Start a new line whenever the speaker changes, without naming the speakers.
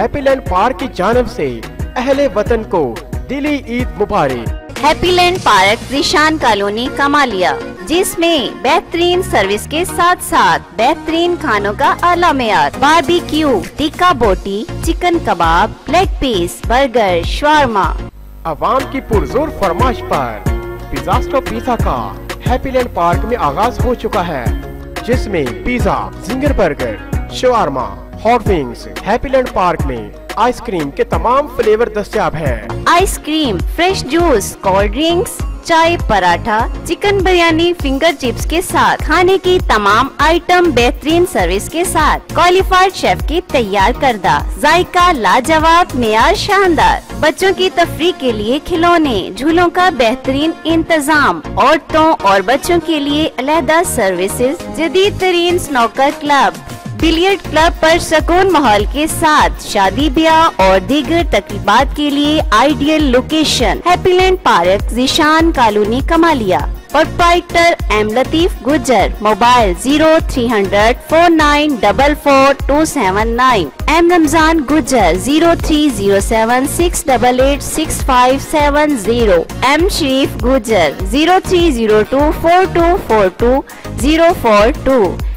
हैप्पीलैंड park की जानिब से अहले वतन को दिली ईद मुबारक।
हैप्पीलैंड पार्क ज़ीशान कॉलोनी कमालिया, जिसमें बेहतरीन सर्विस के साथ साथ बेहतरीन खानों का आला मेयार, बारबेक्यू, टिक्का बोटी, चिकन कबाब, लेग पीस, बर्गर, शवारमा।
आवाम की पुरजोर फरमाइश पर पिज़्ज़ास्टो पिज़्ज़ा का हैप्पीलैंड पार्क में आगाज हो चुका है, जिसमें पिज़्ज़ा, जिंगर बर्गर, शवारमा, हॉट विंग्स। हैप्पीलैंड पार्क में आइसक्रीम के तमाम फ्लेवर दस्तयाब हैं।
Ice cream, fresh juice, cold drinks, चाय, पराठा, चिकन बिरयानी, फिंगर चिप्स के साथ खाने की तमाम आइटम बेहतरीन सर्विस के साथ क्वालिफाइड शेफ की तैयार करदा, जायका लाजवाब, मेयार शानदार। बच्चों की तफरीह के लिए खिलौने, झूलों का बेहतरीन इंतजाम, औरतों और बच्चों के लिए अलहदा सर्विसेज, जदीद तरीन स्नूकर क्लब, बिलियर्ड क्लब पर सुकून माहौल के साथ शादी ब्याह और दीगर तकरीबात के लिए ideal location. Happyland park, Zeeshan colony Kamalia. Proprietor M Latif Gujjar. Mobile 0300 4944 279। M Ramzan Gujjar 0307 688 6570। M Sharif Gujjar 0302 4242 042।